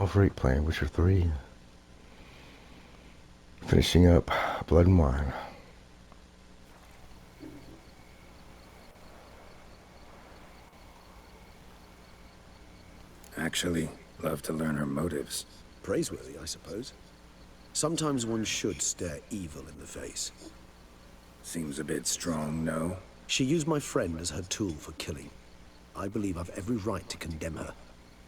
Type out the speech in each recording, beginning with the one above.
Rivalry, playing Witcher 3. Finishing up Blood and Wine. Actually, love to learn her motives. Praiseworthy, I suppose. Sometimes one should stare evil in the face. Seems a bit strong, no? She used my friend as her tool for killing. I believe I've every right to condemn her,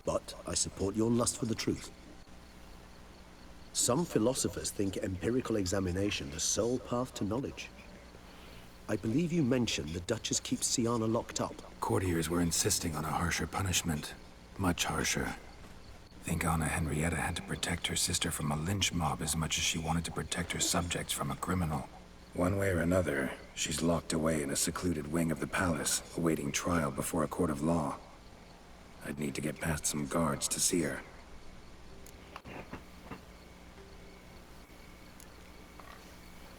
but I support your lust for the truth. Some philosophers think empirical examination the sole path to knowledge. I believe you mentioned the Duchess keeps Sienna locked up. Courtiers were insisting on a harsher punishment. Much harsher. Think Anna Henrietta had to protect her sister from a lynch mob as much as she wanted to protect her subjects from a criminal. One way or another, she's locked away in a secluded wing of the palace, awaiting trial before a court of law. I'd need to get past some guards to see her.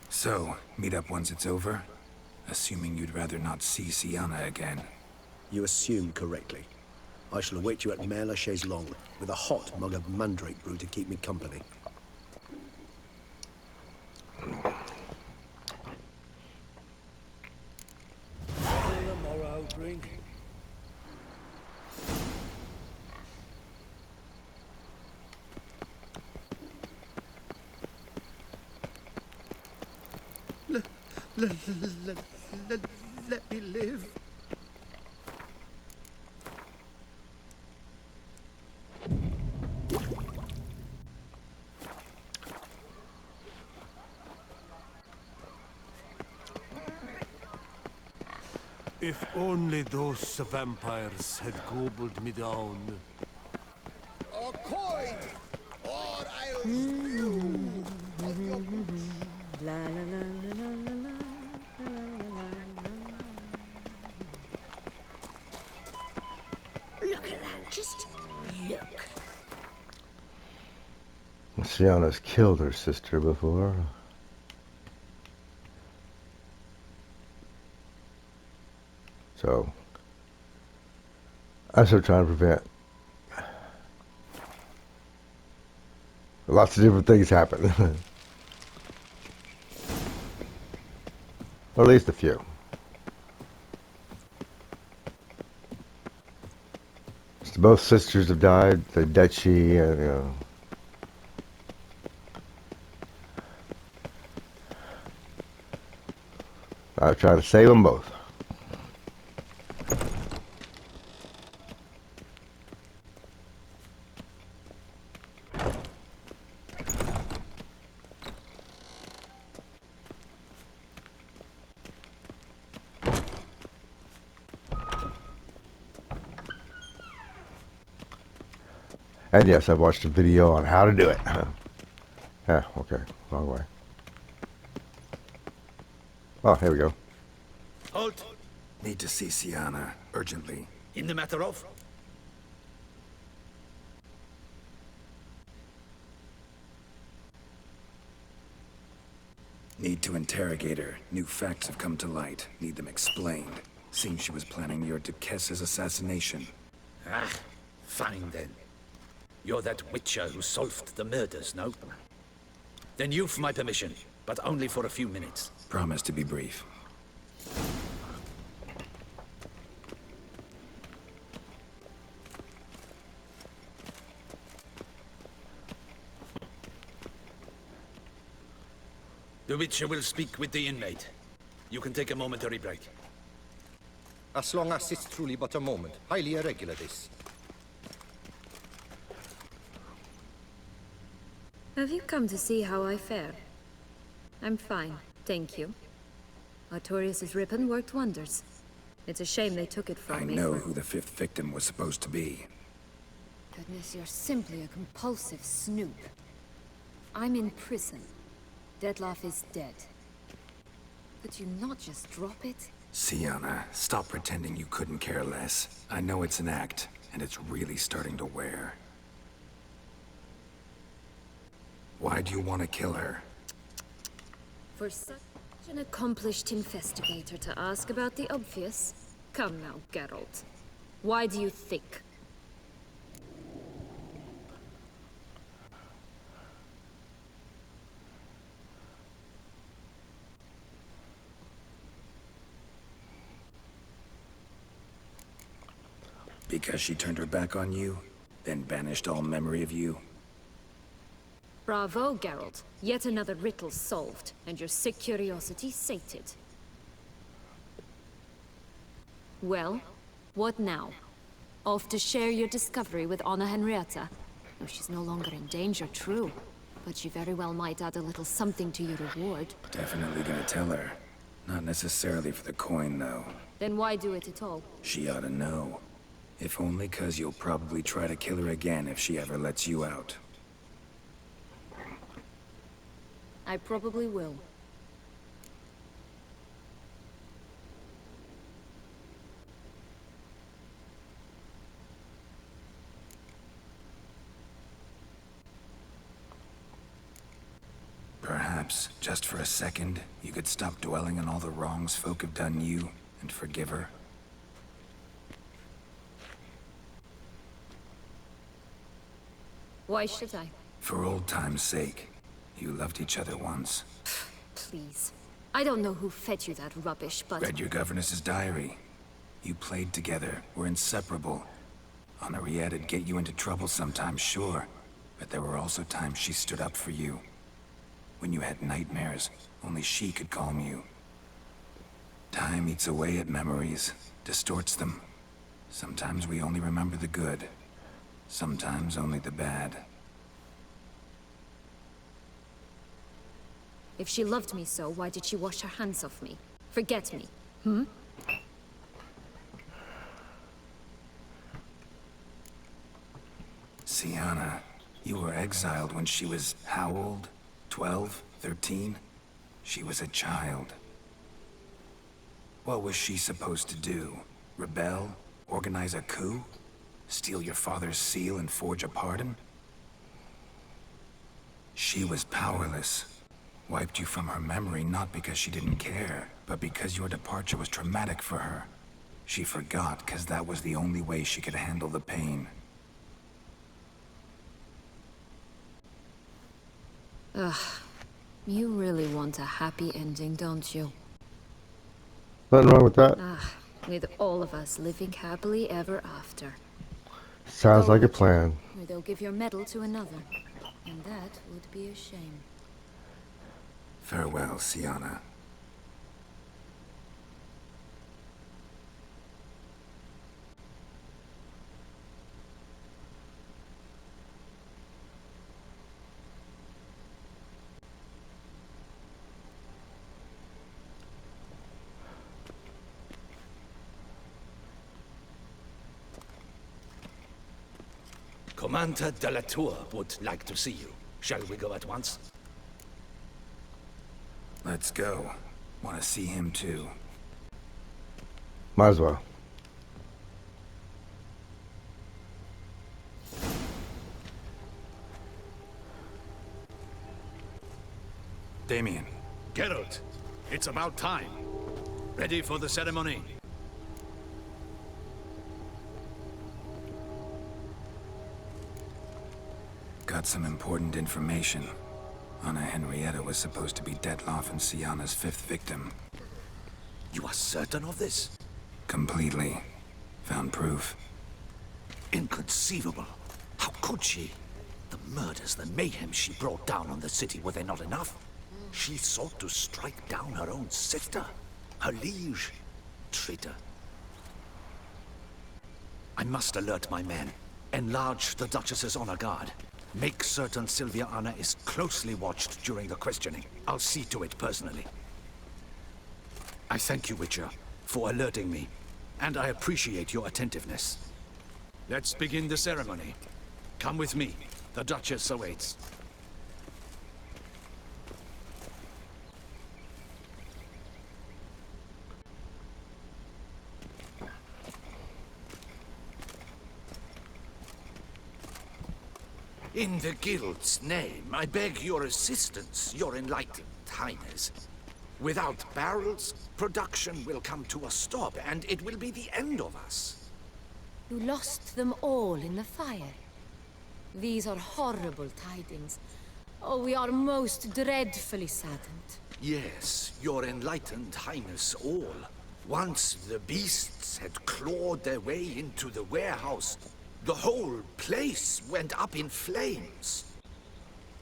So, meet up once it's over? Assuming you'd rather not see Sienna again. You assume correctly. I shall await you at Mère la Chaise Longue, with a hot mug of mandrake brew to keep me company. Let me live. If only those vampires had gobbled me down. A coin, or I'll spew of your boots. La la la la la la la. Look at that, just look. Sienna's killed her sister before. So, I'm still trying to prevent lots of different things happen. Or at least a few. So both sisters have died, the duchy, and, you know. I've tried to save them both. And yes, I've watched a video on how to do it. Yeah, okay, wrong way. Oh, here we go. Halt! Need to see Sienna, urgently. In the matter of... Need to interrogate her. New facts have come to light. Need them explained. Seems she was planning your Duchess's assassination. Ah, fine then. You're that witcher who solved the murders, no? Then you've my permission, but only for a few minutes. Promise to be brief. The witcher will speak with the inmate. You can take a momentary break. As long as it's truly but a moment. Highly irregular, this. Have you come to see how I fare? I'm fine, thank you. Artorius' ribbon worked wonders. It's a shame they took it from me. I know who the fifth victim was supposed to be. Goodness, you're simply a compulsive snoop. I'm in prison. Detlef is dead. Could you not just drop it? Sienna, stop pretending you couldn't care less. I know it's an act, and it's really starting to wear. Why do you want to kill her? For such an accomplished investigator to ask about the obvious? Come now, Geralt. Why do you think? Because she turned her back on you, then banished all memory of you? Bravo, Geralt. Yet another riddle solved, and your sick curiosity sated. Well, what now? Off to share your discovery with Anna Henrietta? Oh, she's no longer in danger, true. But she very well might add a little something to your reward. Definitely gonna tell her. Not necessarily for the coin, though. Then why do it at all? She ought to know. If only 'cause you'll probably try to kill her again if she ever lets you out. I probably will. Perhaps, just for a second, you could stop dwelling on all the wrongs folk have done you, and forgive her. Why should I? For old time's sake. You loved each other once. Please. I don't know who fed you that rubbish, but... Read your governess's diary. You played together, were inseparable. Henriette'd get you into trouble sometimes, sure. But there were also times she stood up for you. When you had nightmares, only she could calm you. Time eats away at memories, distorts them. Sometimes we only remember the good. Sometimes only the bad. If she loved me so, why did she wash her hands off me? Forget me. Hmm? Sienna, you were exiled when she was how old? 12? 13? She was a child. What was she supposed to do? Rebel? Organize a coup? Steal your father's seal and forge a pardon? She was powerless. Wiped you from her memory not because she didn't care, but because your departure was traumatic for her. She forgot because that was the only way she could handle the pain. Ugh. You really want a happy ending, don't you? Nothing wrong with that. Ah, with all of us living happily ever after. Sounds like a plan. Or they'll give your medal to another. And that would be a shame. Farewell, Sienna. Commander de la Tour would like to see you. Shall we go at once? Let's go. Want to see him too. Might as well. Damien. Geralt, it's about time. Ready for the ceremony? Got some important information. Anna Henrietta was supposed to be Detloff and Sienna's 5th victim. You are certain of this? Completely. Found proof. Inconceivable. How could she? The murders, the mayhem she brought down on the city, were they not enough? She sought to strike down her own sister, her liege. Traitor. I must alert my men. Enlarge the Duchess's honor guard. Make certain Sylvia Anna is closely watched during the questioning. I'll see to it personally. I thank you, Witcher, for alerting me, and I appreciate your attentiveness. Let's begin the ceremony. Come with me. The Duchess awaits. In the Guild's name, I beg your assistance, your enlightened highness. Without barrels, production will come to a stop, and it will be the end of us. You lost them all in the fire. These are horrible tidings. Oh, we are most dreadfully saddened. Yes, your enlightened highness all. Once the beasts had clawed their way into the warehouse, the whole place went up in flames.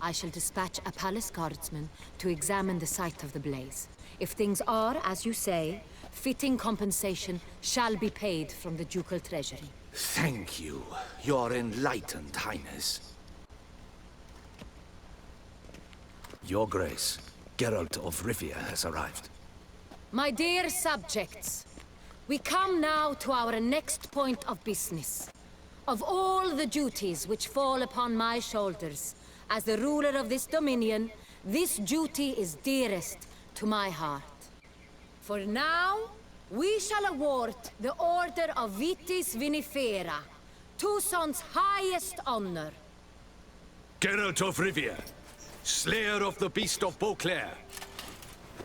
I shall dispatch a palace guardsman to examine the site of the blaze. If things are, as you say, fitting compensation shall be paid from the ducal treasury. Thank you, Your Enlightened Highness. Your Grace, Geralt of Rivia has arrived. My dear subjects, we come now to our next point of business. Of all the duties which fall upon my shoulders, as the ruler of this dominion, this duty is dearest to my heart. For now, we shall award the Order of Vitis Vinifera, Tucson's highest honor. Geralt of Rivia, Slayer of the Beast of Beauclair,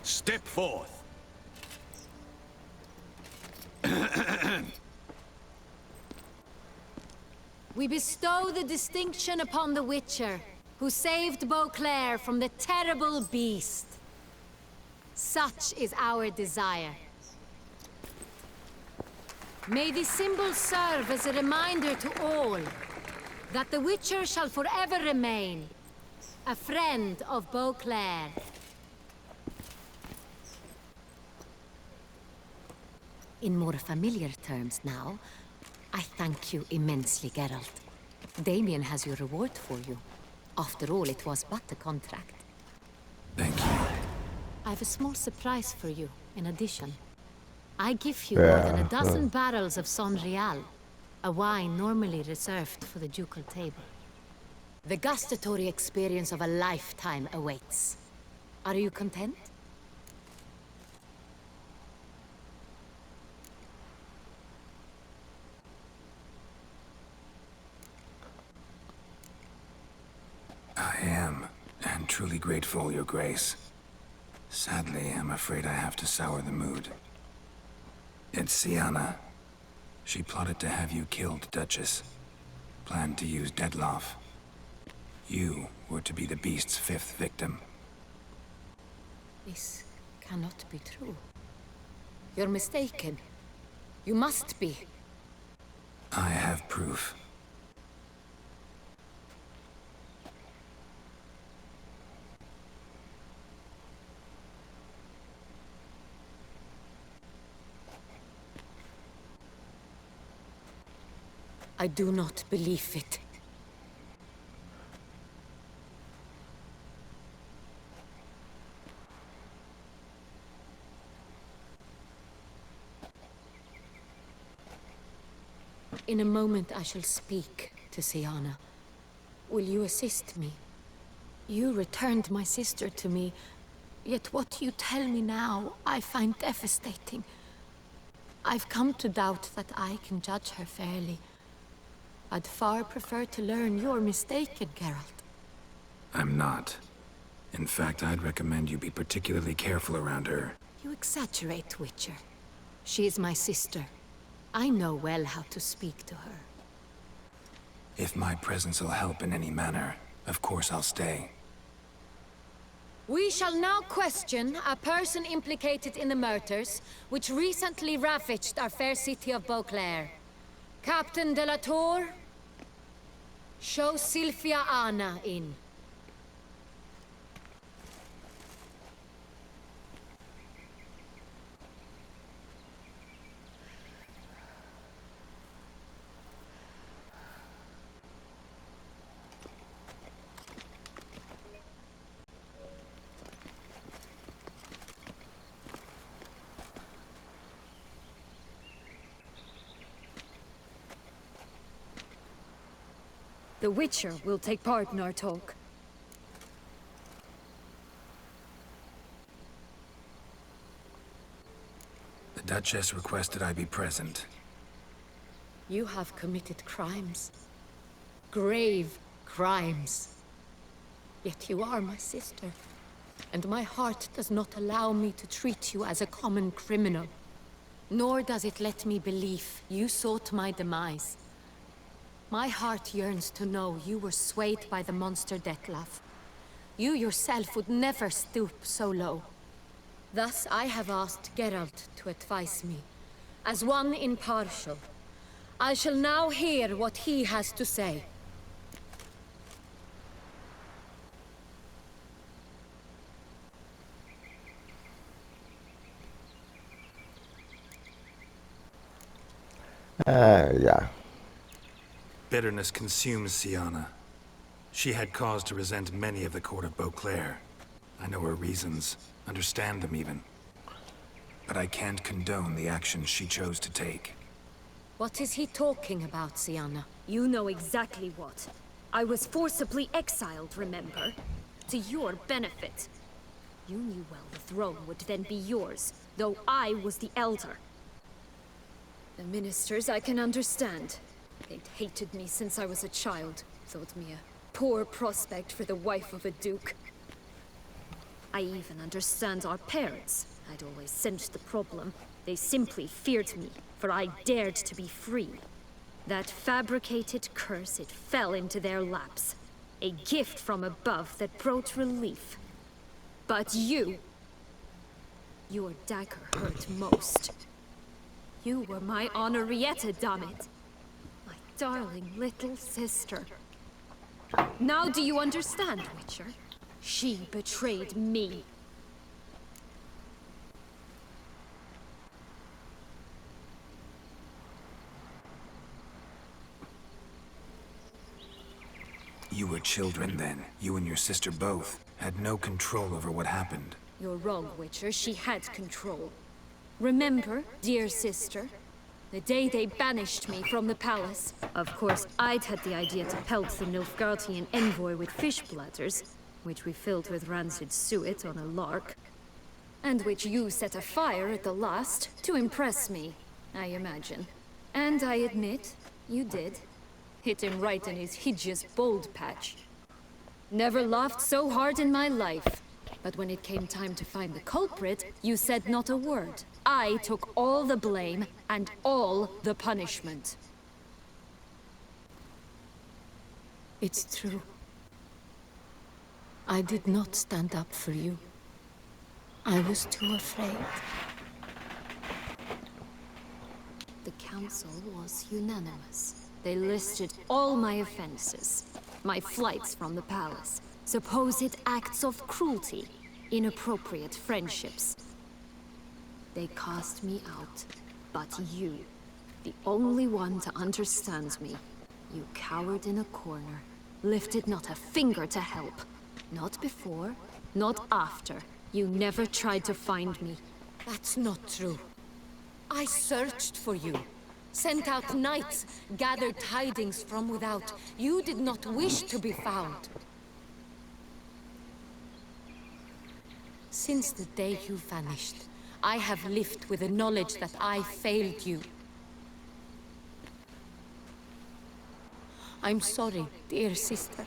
step forth. We bestow the distinction upon the Witcher, who saved Beauclair from the terrible beast. Such is our desire. May this symbol serve as a reminder to all that the Witcher shall forever remain a friend of Beauclair. In more familiar terms now, I thank you immensely, Geralt. Damien has your reward for you. After all, it was but a contract. Thank you. I have a small surprise for you, in addition. I give you more than a dozen barrels of Son Real, a wine normally reserved for the ducal table. The gustatory experience of a lifetime awaits. Are you content? I am, and truly grateful, Your Grace. Sadly, I'm afraid I have to sour the mood. It's Sienna. She plotted to have you killed, Duchess. Planned to use Dettlaff. You were to be the beast's fifth victim. This cannot be true. You're mistaken. You must be. I have proof. I do not believe it. In a moment I shall speak to Sienna. Will you assist me? You returned my sister to me, yet what you tell me now I find devastating. I've come to doubt that I can judge her fairly. I'd far prefer to learn you're mistaken, Geralt. I'm not. In fact, I'd recommend you be particularly careful around her. You exaggerate, Witcher. She is my sister. I know well how to speak to her. If my presence will help in any manner, of course I'll stay. We shall now question a person implicated in the murders which recently ravaged our fair city of Beauclair. Captain de la Tour, show Sylvia Anna in. The Witcher will take part in our talk. The Duchess requested I be present. You have committed crimes. Grave crimes. Yet you are my sister, and my heart does not allow me to treat you as a common criminal. Nor does it let me believe you sought my demise. My heart yearns to know you were swayed by the monster Dettlaff. You yourself would never stoop so low. Thus I have asked Geralt to advise me, as one impartial. I shall now hear what he has to say. Yeah. Bitterness consumes Sienna. She had cause to resent many of the court of Beauclair. I know her reasons, understand them even. But I can't condone the actions she chose to take. What is he talking about, Sienna? You know exactly what. I was forcibly exiled, remember? To your benefit. You knew well the throne would then be yours, though I was the elder. The ministers I can understand. They'd hated me since I was a child, thought me a poor prospect for the wife of a duke. I even understand our parents. I'd always sensed the problem. They simply feared me, for I dared to be free. That fabricated curse, it fell into their laps. A gift from above that brought relief. But you... your dagger hurt most. You were my Henrietta, damn it. My darling little sister. Now do you understand, Witcher? She betrayed me. You were children then. You and your sister both had no control over what happened. You're wrong, Witcher. She had control. Remember, dear sister? The day they banished me from the palace. Of course, I'd had the idea to pelt the Nilfgaardian envoy with fish bladders, which we filled with rancid suet on a lark. And which you set afire at the last, to impress me, I imagine. And I admit, you did. Hit him right in his hideous bald patch. Never laughed so hard in my life. But when it came time to find the culprit, you said not a word. I took all the blame and all the punishment. It's true. I did not stand up for you. I was too afraid. The council was unanimous. They listed all my offenses. My flights from the palace, supposed acts of cruelty, inappropriate friendships. They cast me out, but you, the only one to understand me, you cowered in a corner, lifted not a finger to help. Not before, not after. You never tried to find me. That's not true. I searched for you. Sent out knights, gathered tidings from without. You did not wish to be found. Since the day you vanished, I have lived with the knowledge that I failed you. I'm sorry, dear sister.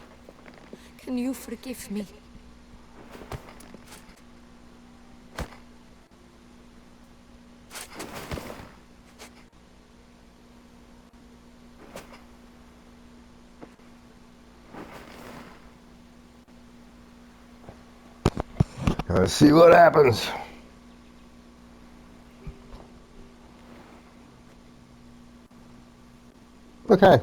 Can you forgive me? Let's see what happens. Okay.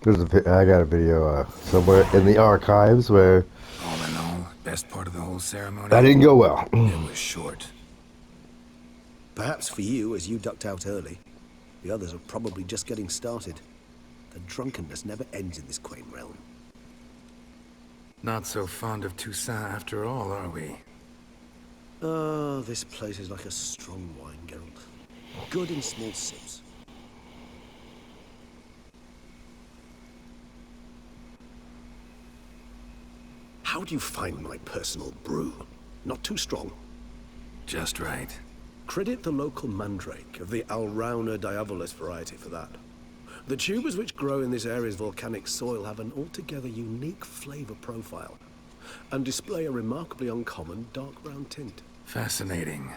I got a video somewhere in the archives where All in all, best part of the whole ceremony? that didn't go well. It was short. Perhaps for you, as you ducked out early. The others are probably just getting started. The drunkenness never ends in this quaint realm. Not so fond of Toussaint after all, are we? Oh, this place is like a strong wine, Geralt. Good in small sips. How do you find my personal brew? Not too strong. Just right. Credit the local mandrake of the Alrauna Diavolis variety for that. The tubers which grow in this area's volcanic soil have an altogether unique flavor profile and display a remarkably uncommon dark brown tint. Fascinating.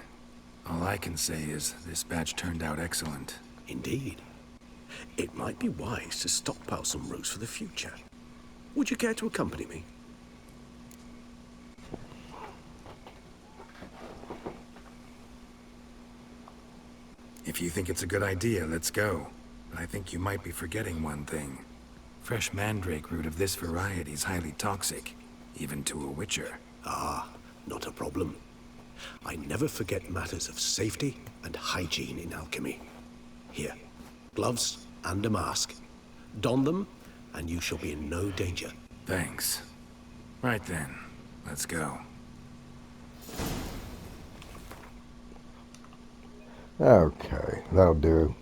All I can say is this batch turned out excellent. Indeed. It might be wise to stockpile some roots for the future. Would you care to accompany me? If you think it's a good idea, let's go. But I think you might be forgetting one thing. Fresh mandrake root of this variety is highly toxic, even to a witcher. Ah, not a problem. I never forget matters of safety and hygiene in alchemy. Here, gloves and a mask. Don them, and you shall be in no danger. Thanks. Right then, let's go. Okay, that'll do.